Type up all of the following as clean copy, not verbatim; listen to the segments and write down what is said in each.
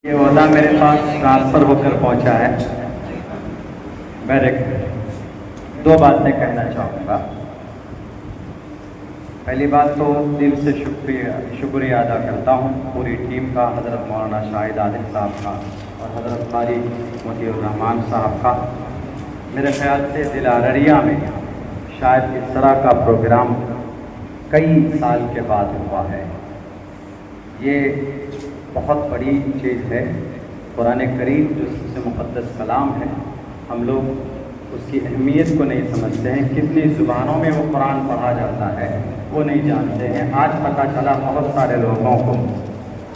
یہ عہدہ میرے پاس ٹرانسفر ہو کر پہنچا ہے. میں دو باتیں کہنا چاہوں گا. پہلی بات تو دل سے شکریہ ادا کرتا ہوں پوری ٹیم کا، حضرت مولانا شاہد عادل صاحب کا اور حضرت قاری مطیع الرحمان صاحب کا. میرے خیال سے ضلع ارریہ میں شاید اس طرح کا پروگرام کئی سال کے بعد ہوا ہے. یہ بہت بڑی چیز ہے. قرآن کریم جو سب سے مقدس کلام ہے، ہم لوگ اس کی اہمیت کو نہیں سمجھتے ہیں. کتنی زبانوں میں وہ قرآن پڑھا جاتا ہے وہ نہیں جانتے ہیں. آج پتہ چلا بہت سارے لوگوں کو.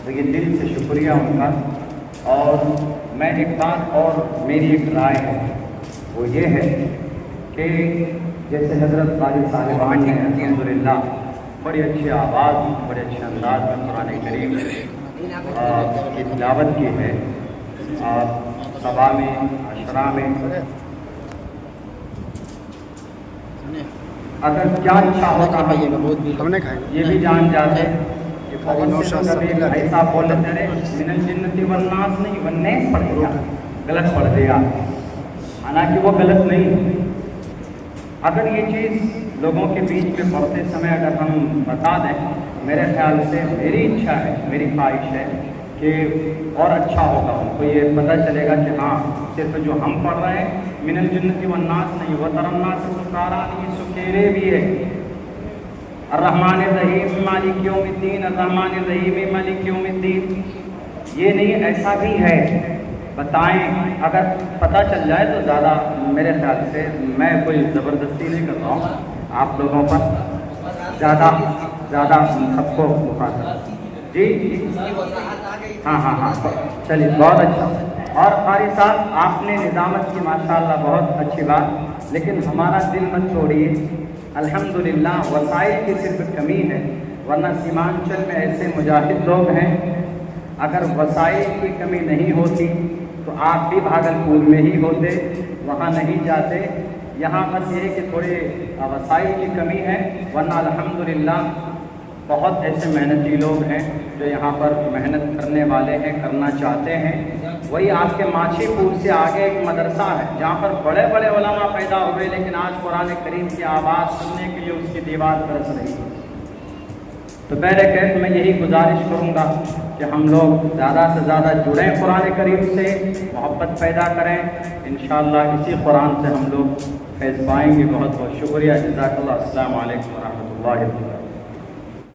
تو یہ دل سے شکریہ ان کا. اور میں ایک بات اور میری ایک رائے ہے، وہ یہ ہے کہ جیسے حضرت قاری صاحبان نے الحمدللہ بڑی اچھی آواز، بڑے اچھے انداز میں قرآن کریم کی تلاوت کی ہے. اور صبا میں، عشرہ میں اگر کیا اچھا ہوتا ہے یہ بھی جان جاتے کہ بہت سے لوگ ایسا بولتے رہے من الجنت والناس نہیں، والناس پڑھ دیا، غلط پڑھ دیا. حالانکہ وہ غلط نہیں. اگر یہ چیز لوگوں کے بیچ میں پڑھتے سمے اگر ہم بتا دیں، میرے خیال سے میری اچھا ہے، میری خواہش ہے کہ اور اچھا ہوگا. ان کو یہ پتہ چلے گا کہ ہاں صرف جو ہم پڑھ رہے ہیں من الجنت والناس نہیں، وتری الناس سکارا نہیں، سکیرے بھی ہے. الرحمن الرحیم مالک یوم الدین، الرحمن الرحیم مالک یوم الدین، یہ نہیں ایسا بھی ہے. بتائیں اگر پتہ چل جائے تو زیادہ میرے خیال سے، میں کوئی زبردستی نہیں کر رہا ہوں آپ لوگوں پر، زیادہ سب کو مخاطب. جی ہاں چلیے بہت اچھا. اور قاری صاحب آپ نے نظامت کی ماشاءاللہ بہت اچھی بات، لیکن ہمارا دل مت توڑیے. الحمدللہ وسائل کی صرف کمی ہے، ورنہ سیمانچل میں ایسے مجاہد لوگ ہیں. اگر وسائل کی کمی نہیں ہوتی تو آپ بھی بھاگلپور میں ہی ہوتے، وہاں نہیں جاتے. یہاں بس یہ کہ تھوڑے وسائل کی کمی ہے، ورنہ الحمدللہ بہت ایسے محنتی لوگ ہیں جو یہاں پر محنت کرنے والے ہیں، کرنا چاہتے ہیں. وہی آپ کے ماچھی پور سے آگے ایک مدرسہ ہے جہاں پر بڑے بڑے علماء پیدا ہوئے، لیکن آج قرآن کریم کی آواز سننے کے لیے اس کی دیوار ترس رہی ہے. تو بہرکیف میں یہی گزارش کروں گا کہ ہم لوگ زیادہ سے زیادہ جڑیں قرآن کریم سے، محبت پیدا کریں. انشاءاللہ اسی قرآن سے ہم لوگ فیض پائیں گے. بہت بہت شکریہ. جزاک اللہ. السلام علیکم ورحمۃ اللہ وبرکاتہ.